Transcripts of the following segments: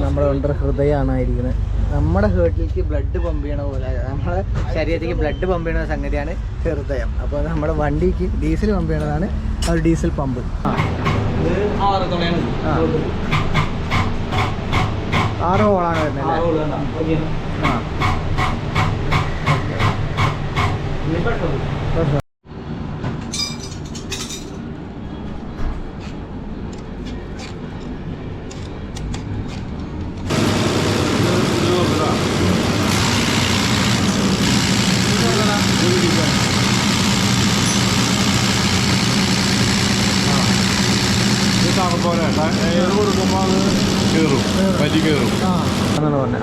നമ്മുടെ under ഹൃദയമാണ് ഇരിക്കുന്നത്. നമ്മുടെ ഹേർട്ടിലേക്ക് ബ്ലഡ് പമ്പ് ചെയ്യണ പോലെ നമ്മുടെ ശരീരത്തിലേക്ക് ബ്ലഡ് പമ്പ് ചെയ്യുന്ന സംഗതിയാണ് ഹൃദയം. അപ്പോൾ നമ്മുടെ വണ്ടിക്ക് ഡീസൽ പമ്പ് ചെയ്യണതാണ് ആ ഒരു ഡീസൽ പമ്പ്. 6 ഹോളാണ് വരുന്നത് അല്ലേ? ആ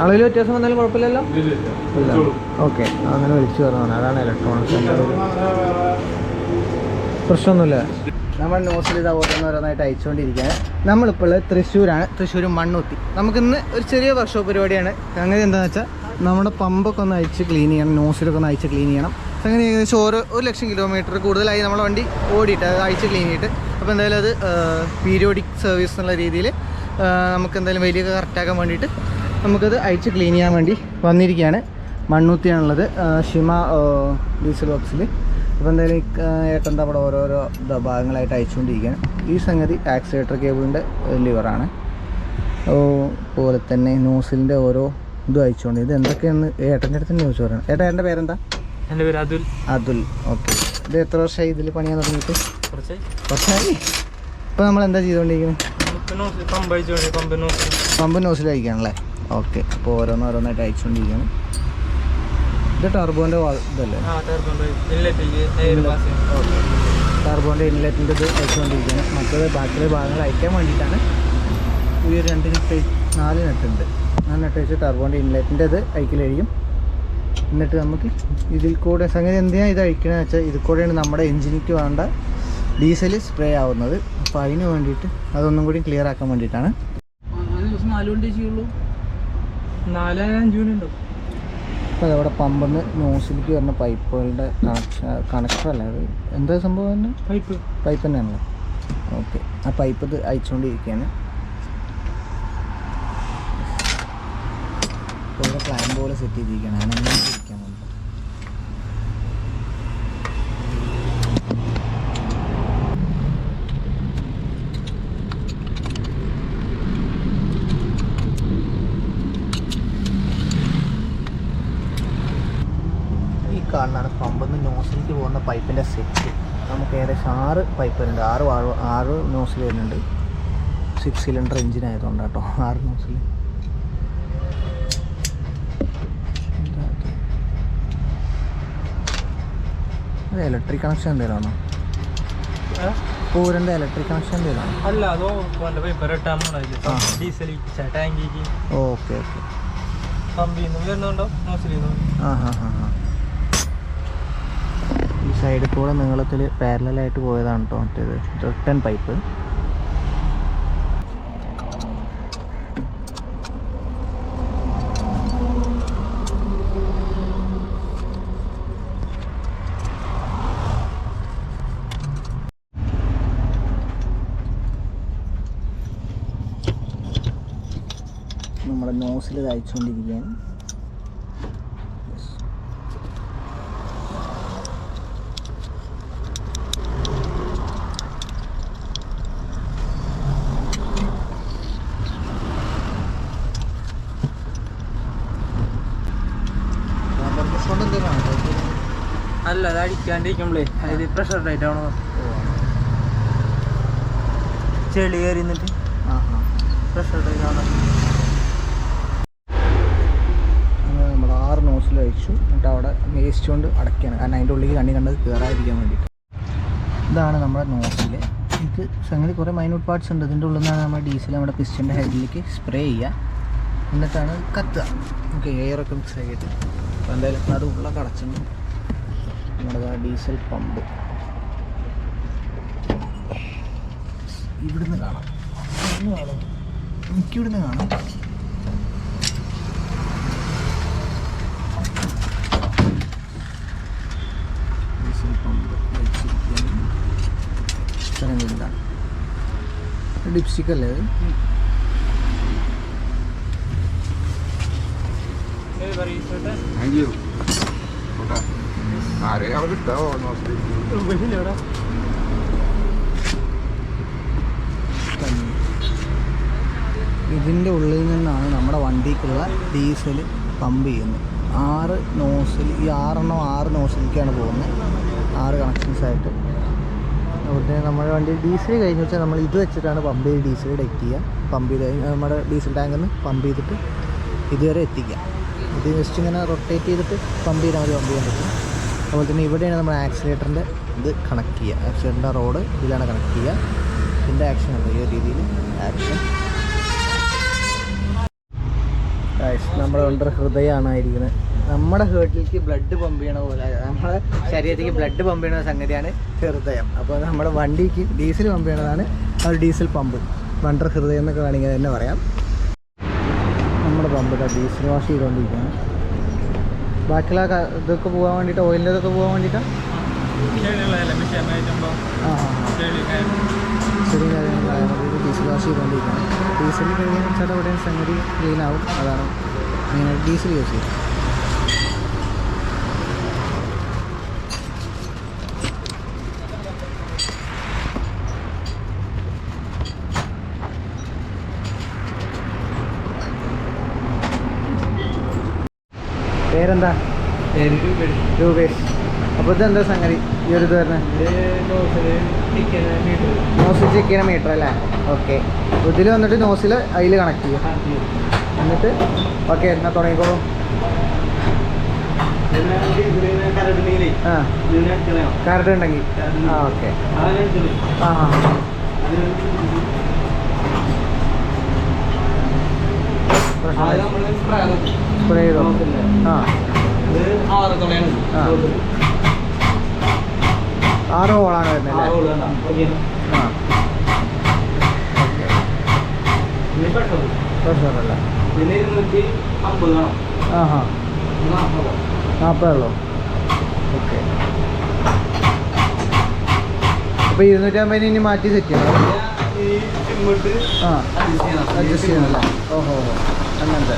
അളവിൽ വ്യത്യാസം വന്നാലും കുഴപ്പമില്ലല്ലോ. ഓക്കെ, അങ്ങനെ വിളിച്ചു പറഞ്ഞാൽ അതാണ് ഇലക്ട്രോണിക്സ്. പ്രശ്നമൊന്നുമില്ല. നമ്മൾ നോസിൽ ഇത് ഓരോന്നോരോന്നായിട്ട് അയച്ചുകൊണ്ടിരിക്കുകയാണ്. നമ്മളിപ്പോൾ തൃശ്ശൂരാണ്, തൃശ്ശൂർ മണ്ണുത്തി. നമുക്കിന്ന് ഒരു ചെറിയ വർക്ക്ഷോപ്പ് പരിപാടിയാണ്. അങ്ങനെ എന്താണെന്ന് വെച്ചാൽ നമ്മുടെ പമ്പൊക്കെ ഒന്ന് അയച്ച് ക്ലീൻ ചെയ്യണം, നോസിലൊക്കെ ഒന്ന് അയച്ച് ക്ലീൻ ചെയ്യണം. അങ്ങനെ ഏകദേശം 1,00,000 കിലോമീറ്റർ കൂടുതലായി നമ്മളെ വണ്ടി ഓടിയിട്ട് അത് അയച്ച് ക്ലീൻ ചെയ്തിട്ട്. അപ്പോൾ എന്തായാലും അത് പീരിയോഡിക് സർവീസ് എന്നുള്ള രീതിയിൽ നമുക്ക് എന്തായാലും വലിയ കറക്റ്റാക്കാൻ വേണ്ടിയിട്ട് നമുക്കത് അയച്ച് ക്ലീൻ ചെയ്യാൻ വേണ്ടി വന്നിരിക്കുകയാണ്. മണ്ണൂത്തിയാണുള്ളത്, ഷിമ ഡീസൽ വർക്സിൽ. അപ്പോൾ എന്തായാലും ഏട്ടൻ്റെ അവിടെ ഓരോരോ ഭാഗങ്ങളായിട്ട് അയച്ചുകൊണ്ടിരിക്കുകയാണ്. ഈ സംഗതി ആക്സിലേറ്റർ കേബിളിൻ്റെ ലിവറാണ്. അതുപോലെ തന്നെ നോസിലിൻ്റെ ഓരോ ഇതും അയച്ചുകൊണ്ട് ഇത് എന്തൊക്കെയാണെന്ന് ഏട്ടൻ്റെ അടുത്ത് ന്യൂസ് പറയണം. ഏട്ടൻ്റെ പേരെന്താ? എൻ്റെ പേര് അതുൽ. അതുൽ. ഓക്കെ. ഇത് എത്ര വർഷമായി ഇതിൽ പണിയാൻ തുടങ്ങിയിട്ട്? കുറച്ചായി. ഇപ്പോൾ നമ്മൾ എന്താ ചെയ്തുകൊണ്ടിരിക്കുന്നത്? പമ്പ് നോസിൽ അയക്കുകയാണല്ലേ? ഓക്കെ. അപ്പോൾ ഓരോന്നോരോന്നായിട്ട് അയച്ചുകൊണ്ടിരിക്കുകയാണ്. ഇത് ടർബോൻ്റെ ഇതല്ലേ? ടർബോൻ്റെ ഇൻലെറ്റിൻ്റെ ഇത് അയച്ചുകൊണ്ടിരിക്കുകയാണ്. മറ്റേത് ബാക്കിയുള്ള ഭാഗങ്ങൾ അയക്കാൻ വേണ്ടിയിട്ടാണ്. ഈ 2 നെട്ട് 4 നെട്ടുണ്ട്. ആ നെട്ട് വെച്ച് ടർബോൻ്റെ ഇൻലെറ്റിൻ്റെ ഇത് അയക്കൽ കഴിയും. എന്നിട്ട് നമുക്ക് ഇതിൽ കൂടെ സംഗതി എന്തിനാണ് ഇത് അഴിക്കണമെന്ന് വെച്ചാൽ ഇതിൽ കൂടെയാണ് നമ്മുടെ എഞ്ചിനിക്ക് വേണ്ട ഡീസൽ സ്പ്രേ ആവുന്നത്. അപ്പോൾ അതിന് വേണ്ടിയിട്ട് അതൊന്നും കൂടി ക്ലിയർ ആക്കാൻ വേണ്ടിയിട്ടാണ്. 4 വണ്ടി ചെയ്യുള്ളൂ, 4-5 ഉണ്ടാവും. അപ്പോൾ അതവിടെ പമ്പന്ന് നോസിലേക്ക് വരുന്ന പൈപ്പുകളുടെ കണക്ഷനല്ല, അത് എന്താ സംഭവം തന്നെ? പൈപ്പ് തന്നെയാണല്ലോ. ഓക്കെ. ആ പൈപ്പ് ഇത് അയച്ചുകൊണ്ടിരിക്കുകയാണ്. ഇവിടെ പ്ലാൻ പോലെ സെറ്റ് ചെയ്തിരിക്കുകയാണ്. അങ്ങനെ ഇരിക്കാൻ വേണ്ടി ഈ കാണുന്നതാണ് പമ്പന്ന് നോസിലേക്ക് പോകുന്ന പൈപ്പിൻ്റെ സെറ്റ്. നമുക്ക് ഏകദേശം 6 പൈപ്പ് വരുന്നുണ്ട്. 6 നോസിൽ വരുന്നുണ്ട്. 6 സിലിണ്ടർ എഞ്ചിൻ ആയതുകൊണ്ട് കേട്ടോ 6 നോസിൽ. അത് ഇലക്ട്രിക് കണക്ഷൻ എന്തെങ്കിലും ആണോ? പൂരൻ്റെ ഇലക്ട്രിക് കണക്ഷൻ എന്തെങ്കിലും ആണോ? അല്ല, അതോ ഡീസൽ ടാങ്കിക്ക്. Okay okay. ഈ സൈഡിൽ കൂടെ നീളത്തിൽ പാരലായിട്ട് പോയതാണ് കേട്ടോ മറ്റേത് റിട്ടേൺ പൈപ്പ്. നമ്മുടെ നോസിൽ തയ്ച്ചുകൊണ്ടിരിക്കുകയാണ്. അല്ല, അത് അടിക്കാണ്ടിരിക്കുമ്പോഴേ അതിൽ പ്രഷർ ടൈറ്റ് ആവണം. ചെളി കയറി നിന്നിട്ട് പ്രഷർ ടൈറ്റ് ആവണം. നമ്മൾ 6 നോസിൽ അയച്ചു. എന്നിട്ട് അവിടെ വേസ്റ്റ് കൊണ്ട് അടയ്ക്കുകയാണ്. കാരണം അതിൻ്റെ ഉള്ളിൽ കണ്ണി കണ്ടത് കയറാതിരിക്കാൻ വേണ്ടിയിട്ട്. ഇതാണ് നമ്മുടെ നോസിൽ. ഇത് സംഗതി കുറേ മൈന്യൂട്ട് പാർട്സ് ഉണ്ട്. ഇതിൻ്റെ ഉള്ളിൽ നിന്നാണ് നമ്മുടെ ഡീസൽ നമ്മുടെ പിസ്റ്റൻ്റെ ഹെഡിലേക്ക് സ്പ്രേ ചെയ്യുക. എന്നിട്ടാണ് കത്തുക. നമുക്ക് എയറൊക്കെ മിക്സ് ആക്കിയിട്ട്. അപ്പോൾ എന്തായാലും അത് ഉള്ളൊക്കെ അടച്ചിട്ടുണ്ട്. നമ്മുടെ ഡീസൽ പമ്പ് ഇവിടുന്ന് കാണാം. എനിക്കിവിടുന്ന് കാണാം. ഡീസൽ പമ്പ് ഇത്രയും വലുതാണ്. ഡിപ്സ്റ്റിക് അല്ലേ അത്? Thank you. ആരെയും അവിടെ കിട്ടാവോ? ഇതിൻ്റെ ഉള്ളിൽ നിന്നാണ് നമ്മുടെ വണ്ടിക്കുള്ള ഡീസൽ പമ്പ് ചെയ്യുന്നത്. 6 നോസിൽ, ഈ 6 നോസിലേക്കാണ് പോകുന്നത്. 6 കണക്ഷൻസ് ആയിട്ട്. അതുപോലെ നമ്മുടെ വണ്ടി ഡീസൽ കഴിഞ്ഞ് വെച്ചാൽ നമ്മൾ ഇത് വെച്ചിട്ടാണ് പമ്പ് ചെയ്ത് ഡീസൽ ഡെക്റ്റ് ചെയ്യുക. പമ്പ് ചെയ്ത് നമ്മുടെ ഡീസൽ ടാങ്കിൽ നിന്ന് പമ്പ് ചെയ്തിട്ട് ഇതുവരെ എത്തിക്കുക. ഇത് ജസ്റ്റ് ഇങ്ങനെ റൊട്ടേറ്റ് ചെയ്തിട്ട് പമ്പ് ചെയ്താൽ മതി, പമ്പ് ചെയ്യാൻ പറ്റും. അതുപോലെ തന്നെ ഇവിടെയാണ് നമ്മൾ ആക്സിലേറ്ററിൻ്റെ ഇത് കണക്ട് ചെയ്യുക. ആക്സിലേറ്ററിൻ്റെ റോഡ് ഇതിലാണ് കണക്ട് ചെയ്യുക. ഇതിൻ്റെ ആക്ഷൻ ഉണ്ട്, ഈ ഒരു രീതിയിൽ ആക്ഷൻ. നമ്മുടെ under ഹൃദയമാണ് ഇരിക്കുന്നത്. നമ്മുടെ ഹേർട്ടിലേക്ക് ബ്ലഡ് പമ്പ് ചെയ്യണ പോലെ, നമ്മുടെ ശരീരത്തേക്ക് ബ്ലഡ് പമ്പ് ചെയ്യുന്ന സംഗതിയാണ് ഹൃദയം. അപ്പോൾ നമ്മുടെ വണ്ടിക്ക് ഡീസൽ പമ്പ് ചെയ്യണതാണ് ആ ഒരു ഡീസൽ പമ്പ്. വണ്ടർ ഹൃദയം എന്നൊക്കെ വേണമെങ്കിൽ തന്നെ പറയാം. നമ്മുടെ പമ്പ് ഡീസൽ വാഷ് ചെയ്തുകൊണ്ടിരിക്കുകയാണ്. ബാക്കിയുള്ള ഇതൊക്കെ പോകാൻ വേണ്ടിയിട്ട്, ഓയിലിൻ്റെ ഇതൊക്കെ പോകാൻ വേണ്ടിയിട്ടാണ്. ശരി, ഡീസൽ വാഷ് ചെയ്തുകൊണ്ടിരിക്കുകയാണ്. ഡീസൽ കഴിഞ്ഞാൽ വെച്ചാൽ അവിടെ സംഗതി ക്ലീൻ ആവും. അതാണ് മെയിനായിട്ട് ഡീസൽ യൂസ് ചെയ്യും. പേരെന്താ? രൂപേഷ്. അപ്പോൾ ഇതെന്താ സംഗതി ഈ ഒരു ഇത് വരുന്നത്? നോസിൽ ചെക്ക് ചെയ്യുന്ന മീറ്റർ അല്ലേ? ഓക്കെ. ഇതിൽ വന്നിട്ട് നോസിൽ അതിൽ കണക്ട് ചെയ്യും. എന്നിട്ട് ഓക്കെ, എന്നാൽ തുടങ്ങിക്കോളും. കറണ്ട് ഉണ്ടെങ്കിൽ ഓക്കെ. സ്പ്രേ ചെയ്തോ? ആറ് ഹോളാണ് വരുന്നത് അല്ലേ? പ്രഷറല്ല. 40 ഉള്ളൂ. ഓക്കെ. അപ്പോൾ 250 ഇനി മാറ്റി സെറ്റ് ചെയ്യണം. അഡ്ജസ്റ്റ് ചെയ്യണല്ലേ? ഓഹോ, അങ്ങനത്തെ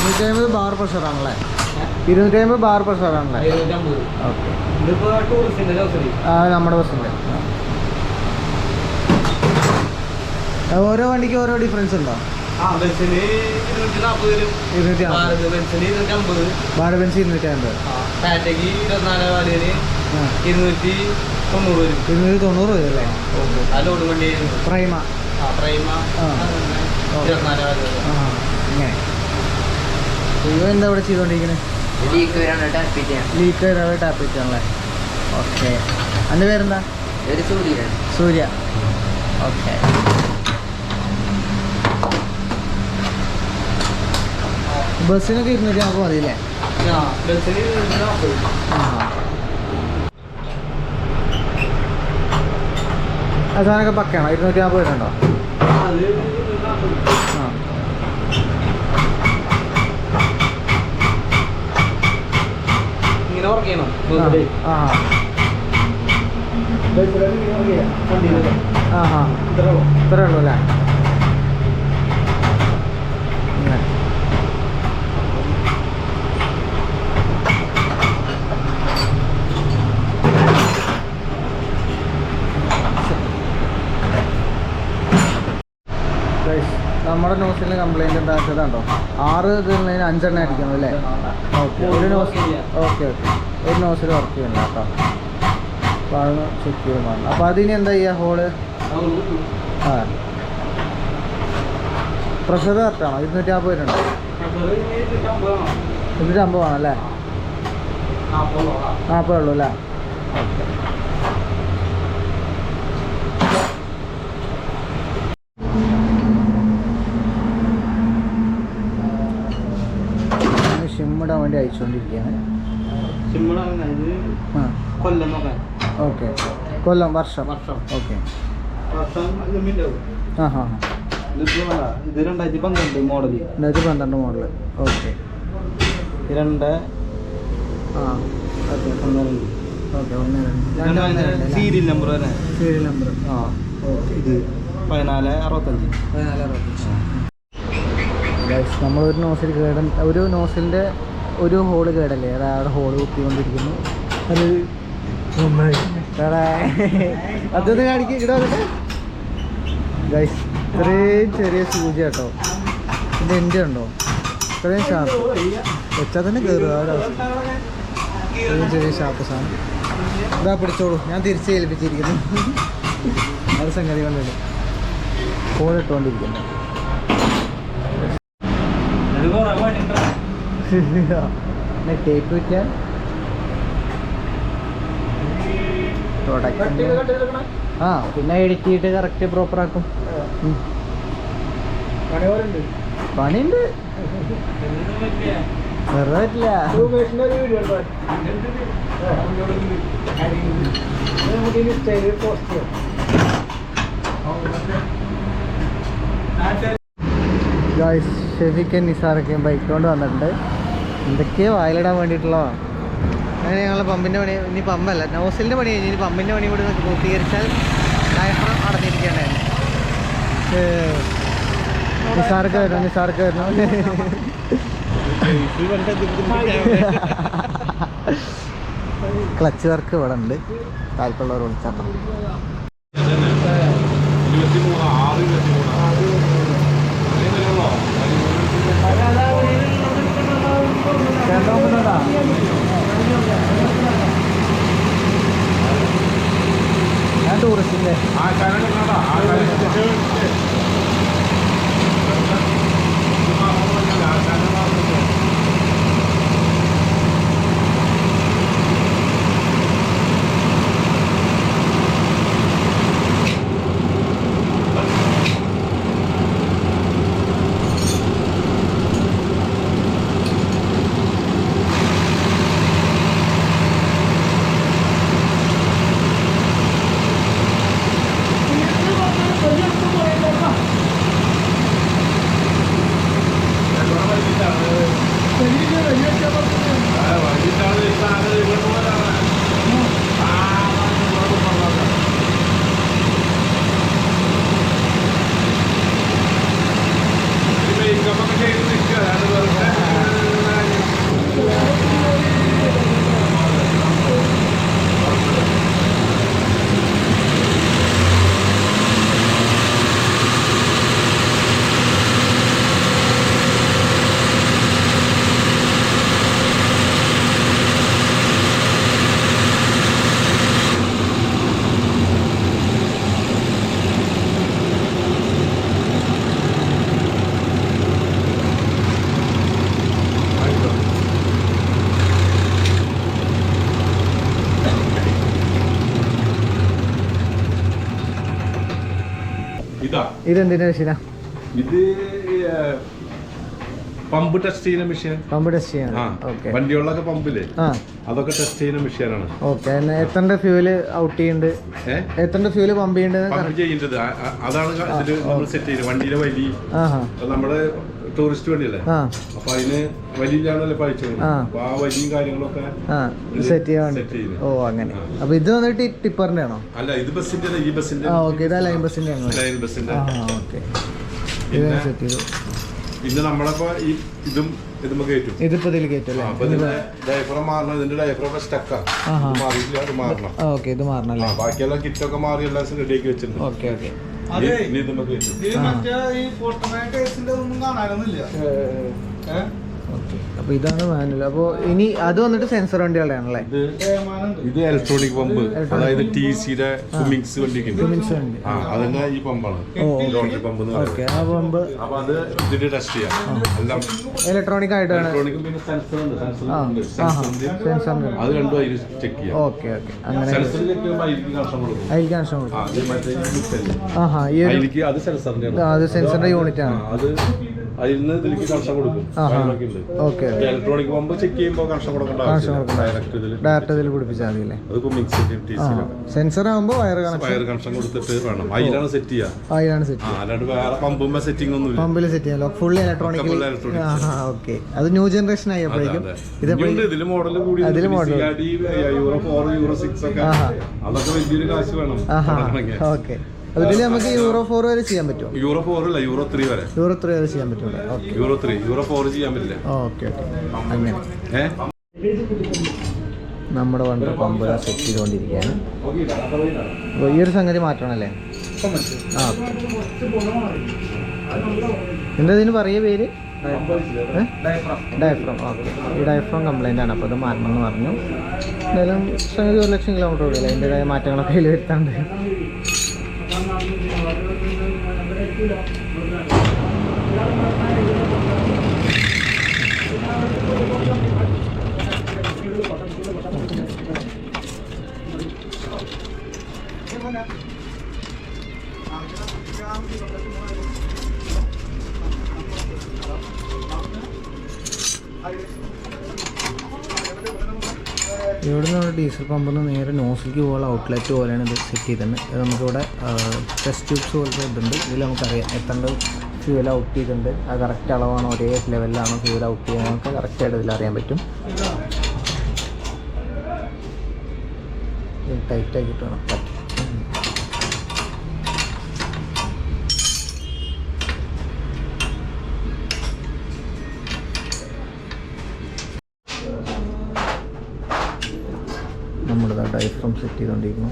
250 ബാർ പ്രഷറാണല്ലേ? 250 ബാർ പ്രഷറാണല്ലേ? ഓക്കെ. നമ്മുടെ ബസ്സിൻ്റെ ഓരോ വണ്ടിക്ക് ഓരോ ഡിഫറൻസ് ഉണ്ടോ? ഭാരത് ബെൻസ് 250, 290 വരും അല്ലേ? പ്രൈമ. ഇങ്ങനെ ഇവ എന്താ ഇവിടെ ചെയ്തുകൊണ്ടിരിക്കുന്നത്? ലീക്ക് വരാതെ ടാപ്പ് ചെയ്യണല്ലേ? ഓക്കെ. എൻ്റെ പേരെന്താ? സൂര്യ. ഓക്കെ. ബസ്സിനൊക്കെ 250 മതിയില്ലേ? ആ സാധനമൊക്കെ പക്കയാണോ? 250 വരുന്നുണ്ടോ? ഇത്രേ ഉള്ളൂ അല്ലേ? നമ്മുടെ നോസിലിന് കംപ്ലൈൻറ്റ് എന്താ വെച്ചതാണ്ടോ? 6 ഇതിൽ 5 എണ്ണം അടിക്കണം അല്ലേ? ഓക്കെ. ഒരു നോസിൽ ഓക്കെ. ഒരു നോസിൽ വർക്ക് ചെയ്യണ്ട കേട്ടോ. അപ്പോൾ അത് ചെക്ക് ചെയ്ത് വേണം. അപ്പോൾ അതിന് എന്താ ചെയ്യുക? Hall pressure കറക്റ്റാണോ? 250 വരുന്നുണ്ടോ? 250 ആണല്ലേ? 40 ഉള്ളൂ അല്ലേ? ഓക്കെ. ഷിമ്മിടാൻ വേണ്ടി അയച്ചുകൊണ്ടിരിക്കുകയാണ്. ഓക്കെ. കൊല്ലം വർഷം. ഓക്കെ. ഇത് 2012 model. 2012 model. Okay. 2 serial number തന്നെ. Serial number. ഓക്കെ. ഇത് 1465. ഗൈസ് നമ്മളൊരു നോസിൽ ഒരു നോസിലിൻ്റെ ഒരു ഹോള് കേടല്ലേ അതായത് ഹോള് കുത്തിക്കൊണ്ടിരിക്കുന്നു. അത് അതൊന്ന് കാണിക്കും ഇവിടെ വന്നിട്ട് ഗൈസ്. ഇത്രയും ചെറിയ സൂചി കേട്ടോ. ഇതിൻ്റെ എൻ്റെ ഉണ്ടോ ഇത്രയും ഷാർപ്പ് വെച്ചാൽ തന്നെ കയറുക ആ ഒരവസ്ഥ. ഇത്രയും ചെറിയ ഷാർപ്പ് സാധനം. ഇതാ പിടിച്ചോളൂ, ഞാൻ തിരിച്ച് ഏൽപ്പിച്ചിരിക്കുന്നു. അത് സംഗതി കൊണ്ടല്ലേ ഫോൺ ഇട്ടുകൊണ്ടിരിക്കുന്നത്. ടേപ്പ് വയ്ക്കാൻ ആ പിന്നെ എഡിറ്റ് ചെയ്തിട്ട് കറക്റ്റ് പ്രോപ്പർ ആക്കും. പണിയുണ്ട് വെറുതെ പറ്റില്ല. ഗായ്സ് ഷെഫിക്കും നിസാറൊക്കെയും ബൈക്ക് കൊണ്ട് വന്നിട്ടുണ്ട്. എന്തൊക്കെയോ വായിലിടാൻ വേണ്ടിയിട്ടുള്ളതാണ്. അങ്ങനെ ഞങ്ങളുടെ പമ്പിൻ്റെ പണി ഇനി പമ്പല്ല നോസിലിൻ്റെ പണി കഴിഞ്ഞ് ഇനി പമ്പിൻ്റെ പണി കൂടി പൂർത്തീകരിച്ചാൽ ഡയഫ്രം അടഞ്ഞിരിക്കേണ്ടായിരുന്നു. നിസാർക്ക് വരണം ക്ലച്ച് വർക്ക് ഇവിടെ ഉണ്ട്. താല്പര്യമുള്ളവർ വിളിച്ചാൽ ഞാൻ ടൂറിസ്റ്റിൻ്റെ ഇതെന്തിനാ മെഷീനാ? ഇത് പമ്പ് ടെസ്റ്റ് ചെയ്യുന്ന മെഷീൻ. പമ്പ് ടെസ്റ്റ് ചെയ്യാൻ വണ്ടികളിലൊക്കെ പമ്പില്ലേ അതൊക്കെ ടെസ്റ്റ് ചെയ്യുന്ന മെഷീനാണ്. ഓക്കെ. എത്ര ഫ്യൂല് ഔട്ട് ചെയ്യുന്നുണ്ട്, എത്ര ഫ്യൂല് പമ്പ് ചെയ്യേണ്ടത് അതാണ് ഇതില് നമ്മൾ സെറ്റ് ചെയ്യുന്നത്. വണ്ടിയിലെ വലി നമ്മുടെ ടൂറിസ്റ്റ് വണ്ടിയല്ലേ, അപ്പൊ അതിന് വലിയാണല്ലോ പഴിച്ചത്. അപ്പൊ ആ വലിയും കാര്യങ്ങളൊക്കെ സെറ്റ് ചെയ്യാൻ. ഓ അങ്ങനെ. അപ്പൊ ഇത് വന്നിട്ട് ടിപ്പറിന്റെ ആണോ? അല്ല, ഇത് ബസ്സിന്റെ. ഈ ബസ്സിന്റെ ഇതാ ലൈൻ ബസ്സിന്റെ ആണോ? ലൈൻ ബസ്സിന്റെ. ഓക്കെ. സെറ്റ് ചെയ്തു. പിന്നെ നമ്മളപ്പോ ഇതും ഇതുമ്പോ കയറ്റും. ഇതിപ്പോ ഇതിൽ കയറ്റും. ഡയഫ്രം മാറണം. ഇതിന്റെ ഡയഫ്രം സ്റ്റക്കാ മാറിയില്ല, അത് മാറണം. ഓക്കെ, ഇത് മാറണല്ലേ? ബാക്കിയെല്ലാം കിറ്റൊക്കെ മാറി എല്ലാം റെഡിയാക്കി വെച്ചിട്ടുണ്ട്. Okay okay. അപ്പൊ ഇതാണ് മാനുവൽ. അപ്പൊ ഇനി അത് വന്നിട്ട് സെൻസർ വണ്ടികളാണല്ലേ? ഇത് ഇലക്ട്രോണിക് പമ്പ്, അതായത് TCയുടെ കുമിങ്സ് വണ്ടിക്ക് അതന്നെ ഈ പമ്പാണ്. പമ്പ്. ആ പമ്പ് അപ്പൊ അത് ഇതിന്റെ ടെസ്റ്റ് ചെയ്യാം. എല്ലാം ഇലക്ട്രോണിക് ആയിട്ടാണ്. പിന്നെ സെൻസർ ഉണ്ട്. അത് രണ്ടും അതിൽ ചെക്ക് ചെയ്യാം. Okay okay. അങ്ങനെ സെൻസർ ചെക്ക് ചെയ്യുമ്പോൾ അതിലേക്ക് കണക്ഷൻ കൊടുക്കും. അതിൽ കണക്ഷൻ കൊടുക്കും. അത് സെൻസറിന്റെ യൂണിറ്റ് ആണ്. അത് അതിൽ നിന്ന് ഇതിലേക്ക് കണക്ഷൻ കൊടുക്കും. ഓക്കെ. ഇലക്ട്രോണിക് പമ്പ് ചെക്ക് ചെയ്യുമ്പോൾ കണക്ഷൻ കൊടുക്കേണ്ട ഡയറക്റ്റ് ഇതിൽ പിടിപ്പിച്ചാൽ മതി അല്ലേ? അത് സെൻസർ ആകുമ്പോൾ വയർ കണക്ഷൻ കൊടുത്തിട്ട് വേണം. അതിലാണ് സെറ്റ് ചെയ്യാം. അല്ലാണ്ട് വേറെ പമ്പുമ്പോ സെറ്റിംഗ് ഒന്നും പമ്പിൽ സെറ്റ് ചെയ്യാലോ? Full electronic. ഓക്കെ. അത് ന്യൂ ജനറേഷൻ ആയപ്പോഴേക്കും ഇതില് മോഡൽ കൂടി Euro 4 Euro 6 ഒക്കെ അതൊക്കെ വലിയൊരു കാശ് വേണം. ഓക്കെ. അതിൽ നമുക്ക് യൂറോ 4 വരെ ചെയ്യാൻ പറ്റുമോ? യൂറോ 4 അല്ല, യൂറോ 3 വരെ. യൂറോ 3 വരെ ചെയ്യാൻ പറ്റുമോ? യൂറോ 3, യൂറോ 4 ചെയ്യാൻ പറ്റില്ല. ഓക്കെ അങ്ങനെ നമ്മുടെ വണ്ടി പമ്പ് സെറ്റ് ചെയ്തുകൊണ്ടിരിക്കുകയാണ്. അപ്പോൾ ഈ ഒരു സംഗതി മാറ്റണമല്ലേ? ആ എന്താ ഇതിന് പറയുക പേര്? ഡയഫ്രം. ഓക്കെ, ഈ ഡയഫ്രം കംപ്ലൈൻ്റ് ആണ്, അപ്പോൾ അത് മാറ്റണം എന്ന് പറഞ്ഞു. എന്തായാലും സംഗതി 1 ലക്ഷം കിലോമീറ്റർ ഓടില്ല, അതിൻ്റെതായ മാറ്റങ്ങളൊക്കെ അതിൽ വരുത്താണ്ട്. ഇവിടെ നിന്ന് ഡീസൽ പമ്പിൽ നിന്ന് നേരെ നോസിലേക്ക് പോകാനുള്ള ഔട്ട്ലെറ്റ് പോലെയാണ് ഇത് സെറ്റ് ചെയ്തിട്ടുണ്ട്. ഇത് നമുക്കിവിടെ ടെസ്റ്റ് ട്യൂബ്സ് പോലത്തെ ഇതുണ്ട്. ഇതിൽ നമുക്കറിയാം എത്ര ഫ്യൂൽ ഔട്ട് ചെയ്തിട്ടുണ്ട്, അത് കറക്റ്റ് അളവാണോ, ഒരേ ലെവലിലാണോ ഫ്യൂൽ ഔട്ട് ചെയ്യുന്നത്, നമുക്ക് കറക്റ്റായിട്ട് ഇതിൽ അറിയാൻ പറ്റും. ടൈറ്റാക്കിയിട്ട് വേണം. നമ്മുടെ ഡയഫ്രം സെറ്റ് ചെയ്തുകൊണ്ടിരിക്കുന്നു.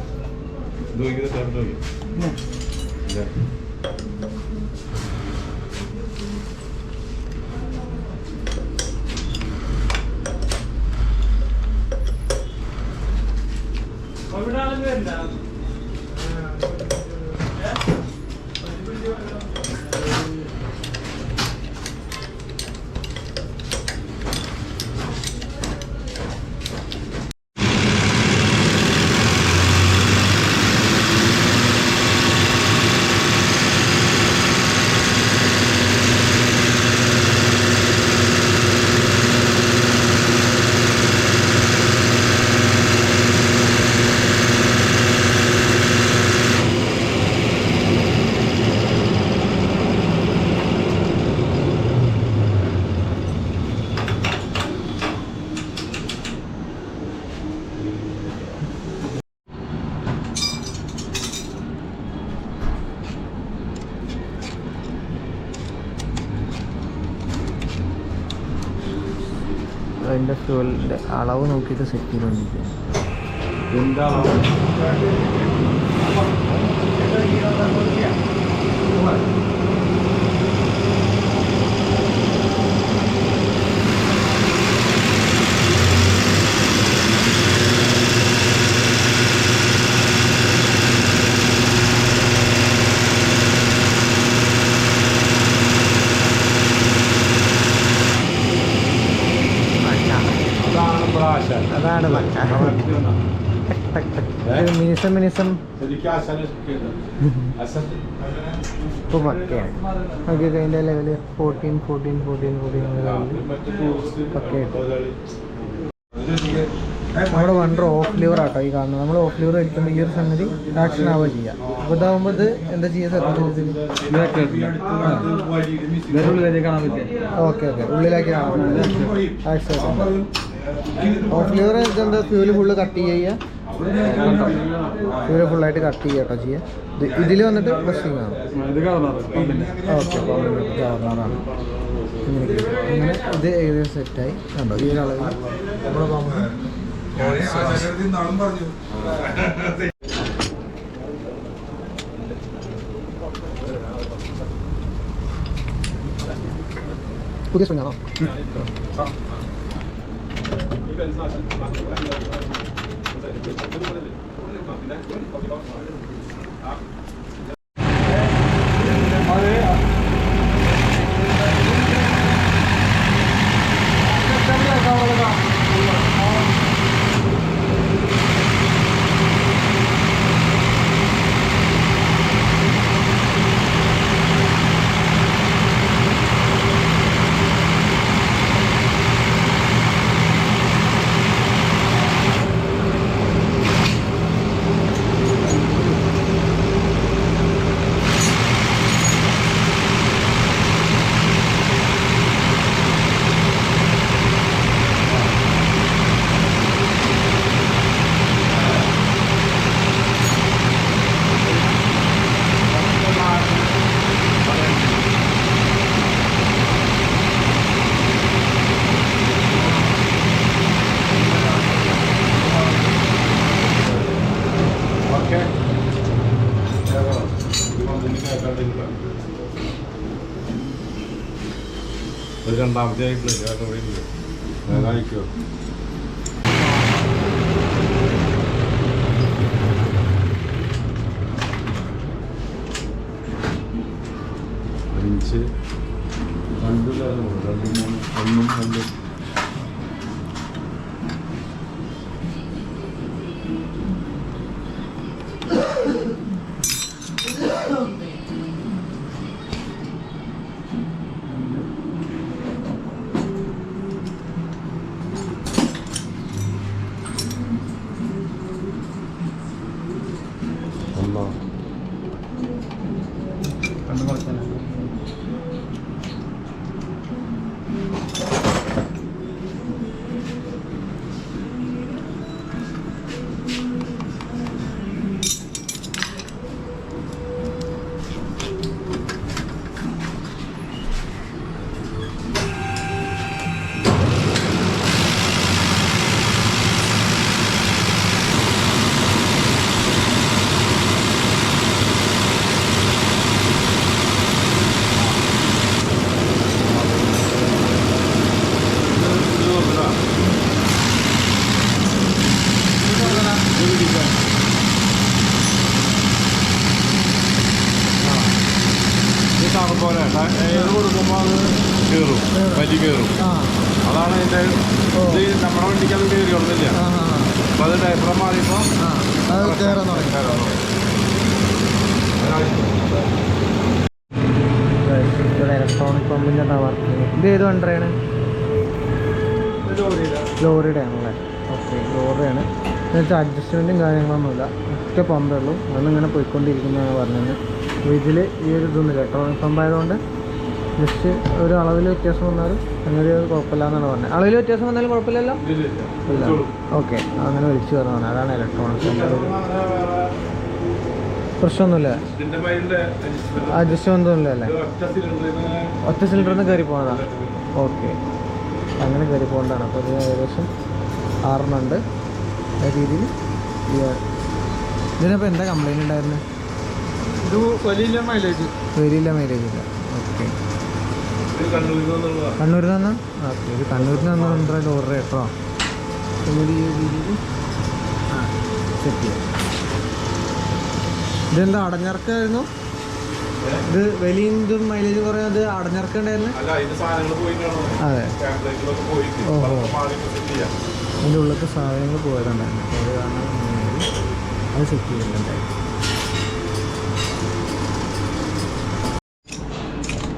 അതിൻ്റെ ഫ്യൂവലിൻ്റെ അളവ് നോക്കിയിട്ട് സെറ്റ് ചെയ്തുകൊണ്ടിരിക്കുക. അതാണ് മിനിസം ഇപ്പോൾ പക്കയാണ്. നോക്കി അതിൻ്റെ ലെവല് 14 പക്കയായിട്ട്. നമ്മുടെ വണ്ടർ ഓഫ് ലിവർ ആട്ടോ ഈ കാണുന്നത്. നമ്മൾ ഓഫ് ലിവർ എടുക്കുമ്പോൾ ഈ ഒരു സംഗതി ആക്ഷൻ ആവുക ചെയ്യുക. അപ്പോൾ ഇതാകുമ്പോൾ ഇത് എന്താ ചെയ്യുക? ഓക്കെ ഉള്ളിലേക്ക് കാണാൻ ആക്ഷൻ. ഓഫ് ലിവർ ഇതെന്താ ഫ്യൂല് ഫുള്ള് കട്ട് ചെയ്യുക, ഫ്യൂല് ഫുള്ളായിട്ട് കട്ട് ചെയ്യുക കേട്ടോ ചെയ്യുക. ഇതിൽ വന്നിട്ട് പ്രസ്സിങ് ആണ്. ഓക്കെ, ഗവർണറാണ്. അങ്ങനെ ഇത് ഏകദേശം സെറ്റായി കണ്ടോ. ഈ ഒരളവിൽ നമ്മുടെ പമ്പ് പുതിയ സ്പ്രിംഗ് ആണോ? രണ്ടാമത്തെ ആയിട്ടില്ല കഴിക്കോ അഞ്ച് 2 3 1 2 പോലെ എയർ കൊടുക്കുമ്പോൾ അത് കയറും, വലി കയറും. അതാണ് അതിൻ്റെ ഇത്. നമ്മുടെ വണ്ടിക്ക് അത് കയറിയൊന്നുമില്ല. അപ്പോൾ അത് ഡയഫ്രം മാറിയപ്പോൾ കയറാൻ തുടങ്ങി. ഇലക്ട്രോണിക് പമ്പിൻ്റെ വർക്കിങ്. ഇത് ഏത് വണ്ടിയാണ്? ലോറിയുടെ ആണല്ലേ? ഓക്കെ, ലോറിയാണ്. എന്നുവെച്ചാൽ അഡ്ജസ്റ്റ്മെൻറ്റും കാര്യങ്ങളൊന്നുമില്ല, ഒറ്റ പമ്പേ ഉള്ളൂ. അന്നിങ്ങനെ പോയിക്കൊണ്ടിരിക്കുന്നതാണ് പറഞ്ഞത്. അപ്പോൾ ഇതിൽ ഈ ഒരു ഇതൊന്നുമില്ല, ഇലക്ട്രോണിക് പമ്പായതുകൊണ്ട് ജസ്റ്റ് ഒരു അളവിൽ വ്യത്യാസം വന്നാലും അങ്ങനെ കുഴപ്പമില്ല എന്നാണ് പറഞ്ഞത്. അളവിൽ വ്യത്യാസം വന്നാലും കുഴപ്പമില്ലല്ലോ? ഇല്ല. ഓക്കെ, അങ്ങനെ വിളിച്ചു പറഞ്ഞതാണ്. അതാണ് ഇലക്ട്രോണിക് പമ്പ്. പ്രശ്നമൊന്നുമില്ല, അഡ്ജസ്റ്റ്മെൻ്റ് ഒന്നുമില്ല അല്ലേ? ഒറ്റ സിലിണ്ടറിൽ നിന്ന് കയറി പോകുന്നതാണ്. ഓക്കെ, അങ്ങനെ കയറി പോകേണ്ടതാണ്. അപ്പോൾ ഇത് ഏകദേശം 6 ഉണ്ട് ആ രീതിയിൽ. ഇതിനപ്പോൾ എന്താ കംപ്ലൈൻറ്റ് ഉണ്ടായിരുന്നത്? ഇത് വലിയ മൈലേജ് ഇല്ല. ഓക്കെ, കണ്ണൂരിൽ നിന്ന്. ഓക്കെ, ഇത് കണ്ണൂരിൽ നിന്ന് വന്നിട്ട് ലോറി കേട്ടോ. ഈ രീതിയിൽ സെറ്റ് ചെയ്യാം. ഇതെന്താ അടഞ്ഞിറക്കായിരുന്നു? ഇത് വലിയ ഇതും മൈലേജ് കുറയാത് അടഞ്ഞിറക്കുണ്ടായിരുന്നു. അതെ, ഓഹോ, അതിൻ്റെ ഉള്ളിലത്തെ സാധനങ്ങൾ പോയതുണ്ടായിരുന്നു. അപ്പോൾ അത് കാരണം അത് സെറ്റ് ചെയ്യുന്നുണ്ടായിരുന്നു.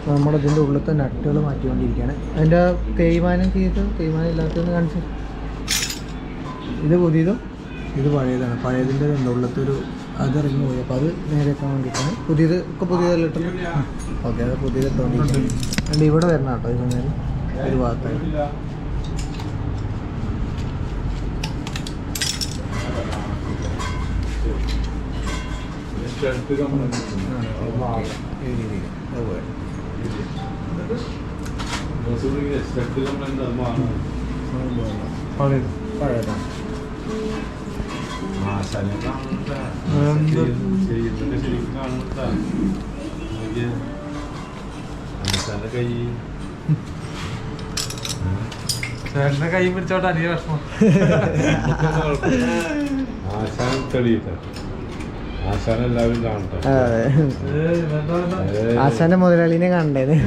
നമ്മുടെ ഇതിൻ്റെ ഉള്ളിലത്തെ നട്ടുകൾ മാറ്റിക്കൊണ്ടിരിക്കുകയാണ്. അതിൻ്റെ തേയ്മാനം ഇല്ലാത്തതെന്ന് കാണിച്ചു. ഇത് പുതിയതും ഇത് പഴയതാണ്. പഴയതിൻ്റെ ഉള്ളിലത്തെ ഒരു അത് ഇറങ്ങി പോയി. അപ്പോൾ അത് നേരെയാക്കാൻ വേണ്ടിയിട്ടാണ് പുതിയത്. ഒക്കെ പുതിയതെല്ലാം ഇട്ടത്. ഓക്കെ, അത് പുതിയത് ഇട്ടുകൊണ്ടിരിക്കുകയാണ്. അതുകൊണ്ട് ഇവിടെ വരണം കേട്ടോ. ഇത് നേരം ഒരു ഭാഗത്തായി. ഈ രീതിയിൽ അതുപോലെ പഴയതാണ്. ചേട്ടൻ്റെ കൈ പിടിച്ചോട്ടെ, അധികം വിഷമം. ആശാൻ തെളിയിട്ട ആശാൻ എല്ലാവരും കാണട്ടെ. ആശാന്റെ മുതലാളിനെ കാണണ്ടേന്ന്.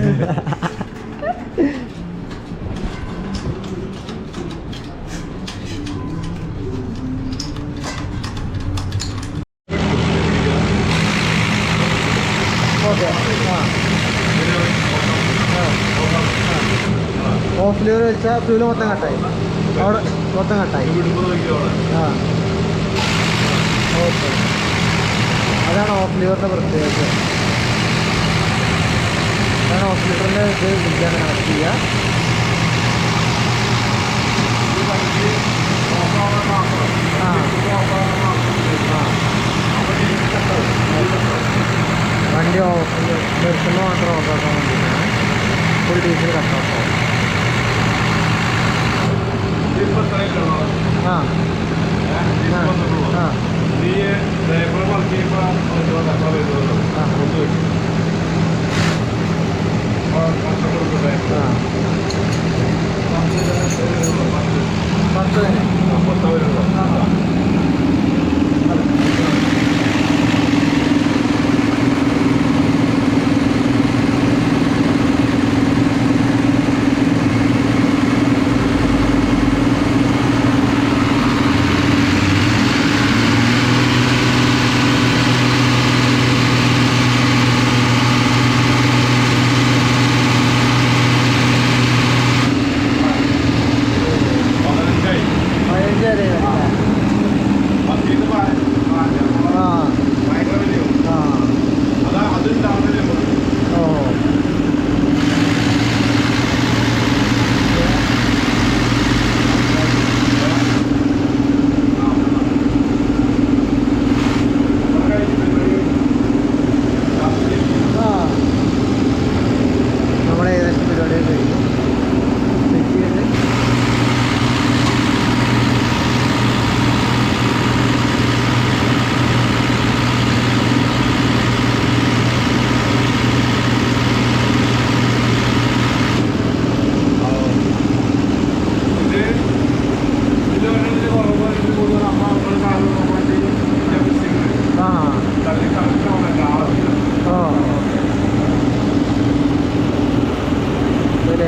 ഓഫ് ലിവർ വെച്ചാൽ ഫ്യൂല് മൊത്തം കട്ടായി. അവിടെ മൊത്തം കട്ടായി. ആ, ഓക്കെ, അതാണ് ഓഫ് ലിവറിൻ്റെ പ്രത്യേകത. അതാണ് ഓഫ് ലിവറിൻ്റെ ഇത് വിളിക്കാൻ കണക്ട് ചെയ്യുക. വണ്ടി ഓഫ് നിർത്തുമ്പോൾ മാത്രം ഓഫാക്കാൻ വേണ്ടിയിട്ടാണ്. ഫുൾ ഡീസൽ കട്ട് ഓഫ് ആവും. ആ ആ ആ നീ ഡ്രൈവർ വർക്ക് ചെയ്യുമ്പോൾ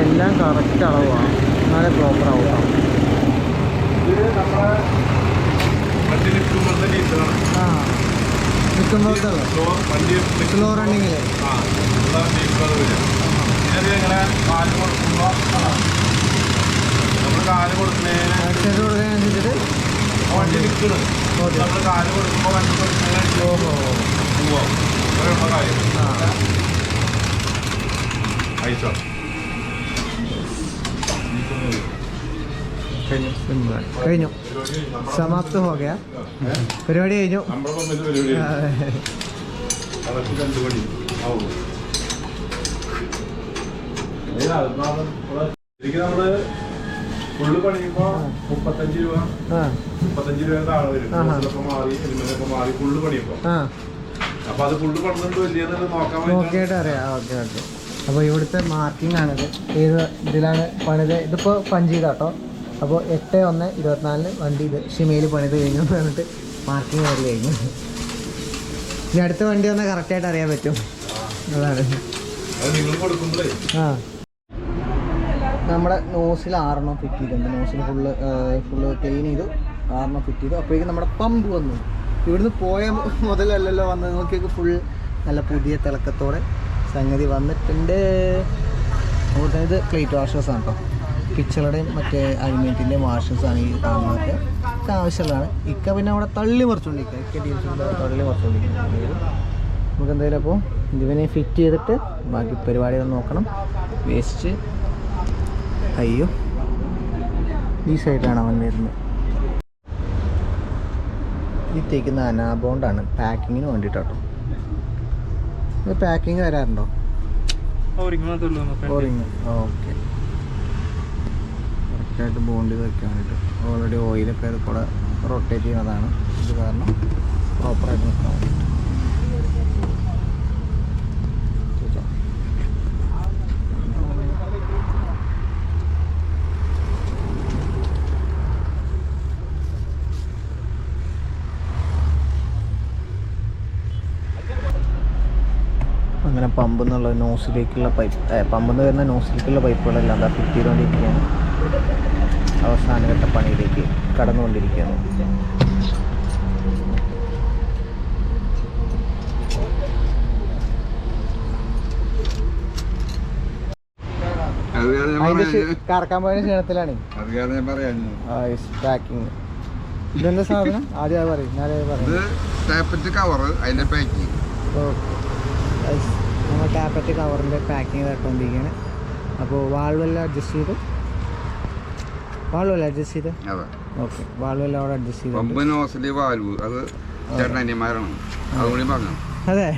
എല്ലാം കറക്റ്റ് അളവാണ്, എന്നാലേ പ്രോപ്പർ ആവും. ഇത് നമ്മുടെ വണ്ടി നിൽക്കുമ്പോഴത്തെ ഡീസലാണ്. വണ്ടി സ്ലോ റണ്ണിങ്ങിൽ ഡീസൽ വരും. ഇതിനത് ഇങ്ങനെ കാല് കൊടുക്കുമ്പോൾ നമ്മൾ കാല് കൊടുക്കുന്നതിനനുസരിച്ചിട്ട് വണ്ടി നിൽക്കുന്നത്. നമ്മൾ കാല് കൊടുക്കുമ്പോൾ വണ്ടി കൊടുക്കുന്നതിനനുസരിച്ച് പോവാം. കാര്യം അയച്ചോ കഴിഞ്ഞു. സമാപ്ത ഹോ ഗയാ, പരിപാടി കഴിഞ്ഞു. ശരിക്കും നമ്മള് ഫുള്ള് പണിയുമ്പോ 35 രൂപ 35 രൂപ താഴെ വരും. മാറി ഹെൽമെറ്റൊക്കെ മാറി ഫുള്ള് പണിയുമ്പോ. അപ്പൊ അത് ഫുള്ള് പണിതുകൊണ്ട് വലിയ നോക്കിയിട്ട് അറിയാം. Okay okay. അപ്പോൾ ഇവിടുത്തെ മാർക്കിംഗ് ആണിത്. ഏത് ഇതിലാണ് പണിത്? ഇതിപ്പോൾ പഞ്ച് ചെയ്താട്ടോ. അപ്പോൾ 8/1/24 വണ്ടി ഇത് ഷിമയിൽ പണിത് കഴിഞ്ഞു എന്നിട്ട് മാർക്കിംഗ് കയറി കഴിഞ്ഞു. ഇനി അടുത്ത വണ്ടി വന്നാൽ കറക്റ്റായിട്ട് അറിയാൻ പറ്റും. അതാണ്. ആ നമ്മുടെ നോസിൽ 6 ഫിറ്റ് ചെയ്തിട്ടുണ്ട്. നോസിൽ ഫുള്ള് ക്ലീൻ ചെയ്തു, 6 ഫിറ്റ് ചെയ്തു. അപ്പോഴേക്കും നമ്മുടെ പമ്പ് വന്നു. ഇവിടുന്ന് പോയ മുതലല്ലല്ലോ വന്നത്. നോക്കിയൊക്കെ ഫുൾ നല്ല പുതിയ തിളക്കത്തോടെ സംഗതി വന്നിട്ടുണ്ട്. അതുപോലെ തന്നെ ഇത് പ്ലേറ്റ് വാഷേഴ്സാണ് കേട്ടോ. പിച്ചളുടെയും മറ്റേ അലുമിനിയത്തിൻ്റെയും വാഷേഴ്സാണ് ഈ കാണുന്നതൊക്കെ. ഒക്കെ ആവശ്യമുള്ളതാണ്. ഇക്ക പിന്നെ അവിടെ തള്ളി മറിച്ചുകൊണ്ടിരിക്കുക. ഇക്ക ടീംസിൻ്റെ തള്ളി മറിച്ചുകൊണ്ടിരിക്കുക. നമുക്ക് എന്തായാലും അപ്പോൾ ഇതിനെ ഫിറ്റ് ചെയ്തിട്ട് ബാക്കി പരിപാടികൾ നോക്കണം. വേസ്റ്റ് അയ്യോ ഈ സൈഡിലാണ് അവൻ വരുന്നത്. ഈ തേക്കുന്ന അനാബോണ്ടാണ് പാക്കിങ്ങിന് വേണ്ടിയിട്ടോ. ഇത് പാക്കിങ് വരാറുണ്ടോ? ഓറിങ്. ഓക്കെ. കറക്റ്റായിട്ട് ബോണ്ട് ചെയ്ത് വെക്കാൻ വേണ്ടിയിട്ട് ഓൾറെഡി ഓയിലൊക്കെ അത് കൂടെ റൊട്ടേറ്റ് ചെയ്യുന്നതാണ്. ഇത് കാരണം പ്രോപ്പറായിട്ട് നിൽക്കാൻ വേണ്ടിയിട്ട്. അങ്ങനെ പമ്പിൽ നിന്നുള്ള നോസിലേക്കുള്ള പമ്പിൽ നിന്ന് വരുന്ന നോസിലേക്കുള്ള പൈപ്പുകളെല്ലാം എന്താ ഫിറ്റ് ചെയ്തുകൊണ്ടിരിക്കുകയാണ്. അവസാനഘട്ട പണിയിലേക്ക് കടന്നുകൊണ്ടിരിക്കുകയാണ്. കറക്കാൻ പോയ ക്ഷീണത്തിലാണ് പാക്കിങ്. ഇതെന്താ സാധനം? ആദ്യം അത് പറയും. നമ്മൾ ടാപ്പറ്റ് കവറിൻ്റെ പാക്കിങ് തട്ടുകൊണ്ടിരിക്കുകയാണ്. അപ്പോൾ വാൾവെല്ലാം അഡ്ജസ്റ്റ് ചെയ്ത് ഓക്കെ. വാൾവെല്ലാം അവിടെ അഡ്ജസ്റ്റ് ചെയ്ത്. അതെ,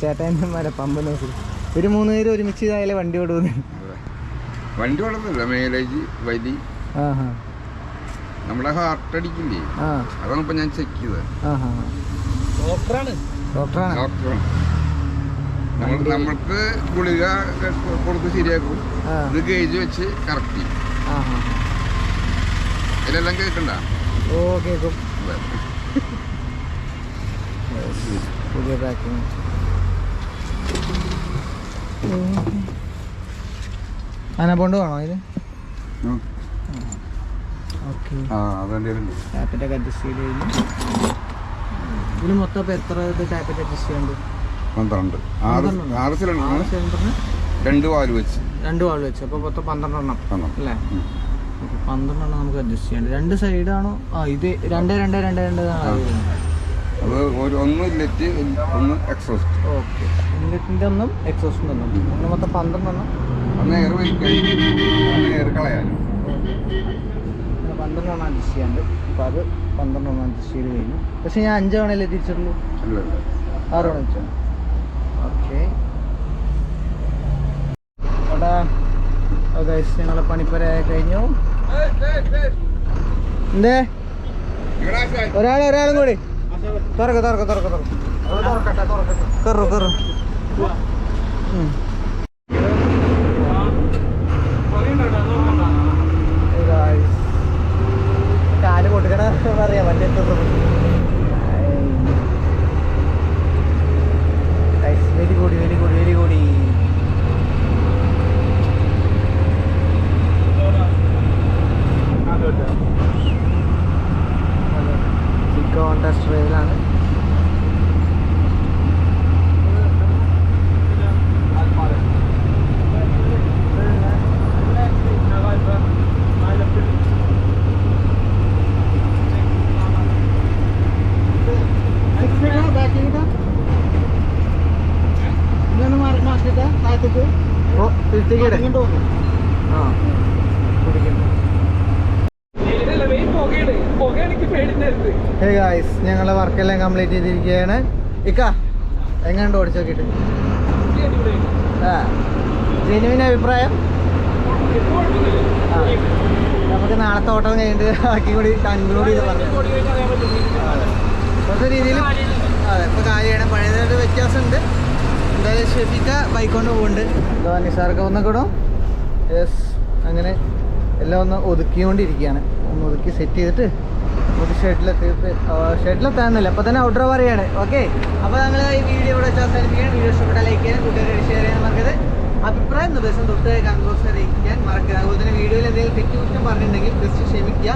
ചേട്ടന്മാരെ പമ്പ് നോക്കി ഒരു 3 പേര് ഒരുമിച്ച് ഇതായാലേ വണ്ടി ഓടുന്നു. വണ്ടി ഓടുന്നില്ല, മൈലേജ് വലി. നമ്മുടെ ഹാർട്ട് അടിക്കില്ലേ, ആ അതാണ് ഇപ്പൊ ഞാൻ ചെക്ക് ചെയ്തത്. ഡോക്ടറാണ്. ഡോക്ടറാണ്. നമ്മൾക്ക് ഗുളിക കൊടുത്ത് ശരിയാക്കും, ഇത് ഗേജ് വെച്ച് കറക്റ്റ് ചെയ്യും. ഇതിലെല്ലാം കേൾക്കണ്ട. ഓ കേൾക്കും. പുതിയ പാക്കിങ്. അനപ്പോണ്ട് വേണോ അതിന്? ഓക്കെ, ടാപ്പറ്റൊക്കെ അഡ്ജസ്റ്റ് ചെയ്ത് കഴിഞ്ഞു. ഇതിന് മൊത്തം ഇപ്പോൾ എത്ര ഇത് ടാപ്പറ്റ് അഡ്ജസ്റ്റ് ചെയ്യുന്നുണ്ട്? 12. 6 സിലിണ്ടറിന് 2 വാൽവ് വെച്ച്. 2 വാൾവ് വെച്ച് അപ്പോൾ മൊത്തം 12 എണ്ണം 12 അല്ലേ? 12 എണ്ണം നമുക്ക് അഡ്ജസ്റ്റ് ചെയ്യണ്ട. 2 സൈഡാണോ? ഇത് 2 അത് ഒന്ന് ഇല്ലറ്റ് ഒന്ന് എക്സോസ്റ്റ്. ഓക്കെ, ഇല്ലറ്റിൻ്റെ ഒന്നും എക്സോസ്റ്റിൻ്റെ ഒന്നും, അങ്ങനെ മൊത്തം 12 എണ്ണം. ഒന്ന് എയർ വലിക്കാൻ, എയർ കളയാനും. 12 എണ്ണം അഡ്ജസ്റ്റ് ചെയ്യാണ്ട്. അപ്പോൾ അത് 12 എണ്ണം അഡ്ജസ്റ്റ് ചെയ്ത് കഴിഞ്ഞു. പക്ഷേ ഞാൻ 5 തവണയല്ലേ തിരിച്ചിട്ടുള്ളൂ? 6 തവണ വെച്ചാൽ ഓക്കെ. അവിടെ ഞങ്ങളെ പണിപ്പര കഴിഞ്ഞു. എന്തേ ഒരാളും കൂടി തുറക്ക് കാല് പൊട്ടിക്കണ പറയാ വണ്ടി വെരി ഗുഡ്. ചിക്കോൺ ടെസ്റ്റ് ഡ്രൈവിലാണ്. ഞങ്ങളെ വർക്കെല്ലാം കംപ്ലീറ്റ് ചെയ്തിരിക്കുകയാണ്. ഇക്ക എങ്ങാണ്ട് ഓടിച്ചു നോക്കിയിട്ട് ജെനുവിൻ അഭിപ്രായം? നമുക്ക് നാളത്തെ ഓട്ടം കഴിഞ്ഞിട്ട് ബാക്കി കൂടി കൺക്ലൂഡ് ചെയ്ത് പറഞ്ഞു. കുറച്ച് രീതിയിൽ അതെ ഇപ്പോൾ കാര്യമാണ്. പഴയതായിട്ട് വ്യത്യാസമുണ്ട്. എന്തായാലും ഷെഫിക്ക ബൈക്ക് കൊണ്ട് പോകുന്നുണ്ട്. നിസാർക്ക് ഒന്നൊക്കെ യെസ്. അങ്ങനെ എല്ലാം ഒന്ന് ഒതുക്കിക്കൊണ്ടിരിക്കുകയാണ്. ഒന്ന് ഒതുക്കി സെറ്റ് ചെയ്തിട്ട് നമുക്ക് ഷെഡിലെത്താന്നില്ല, അപ്പോൾ തന്നെ ഔട്ട്ഡോർ പറയാണ്. ഓക്കെ, അപ്പോൾ ഞങ്ങൾ ഈ വീഡിയോ ഇവിടെ അവസാനിപ്പിക്കാൻ. വീഡിയോ ഇഷ്ടപ്പെട്ടാൽ ലൈക്ക് ചെയ്യാൻ, കൂട്ടുകാരെ ഷെയർ ചെയ്യാൻ മറക്കരുത്. അഭിപ്രായം നിർദ്ദേശം തൊട്ട് കമന്റ് ബോക്സിൽ അറിയിക്കാൻ മറക്കരുത്. അതുപോലെ തന്നെ വീഡിയോയിൽ എന്തെങ്കിലും തെറ്റുകുറ്റം പറഞ്ഞിട്ടുണ്ടെങ്കിൽ ജസ്റ്റ് ക്ഷമിക്കുക.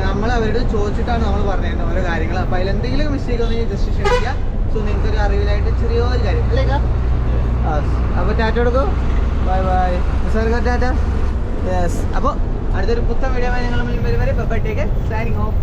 നമ്മൾ അവരോട് ചോദിച്ചിട്ടാണ് നമ്മൾ പറഞ്ഞിരുന്നത് ഓരോ കാര്യങ്ങൾ. അപ്പോൾ അതിലെന്തെങ്കിലും മിസ്റ്റേക്ക് ഉണ്ടെങ്കിൽ ജസ്റ്റ് ക്ഷമിക്കുക. സോ നിങ്ങൾക്കൊരു അറിവിലായിട്ട് ചെറിയൊരു കാര്യം അല്ലേ? അപ്പോൾ ടാറ്റ കൊടുക്കൂ. Bye sir, tata. യെസ്. അപ്പോൾ അടുത്തൊരു പുത്തൻ വീഡിയോ ഞങ്ങൾ മുന്നിൽ വരെ bye. Take care. Signing of.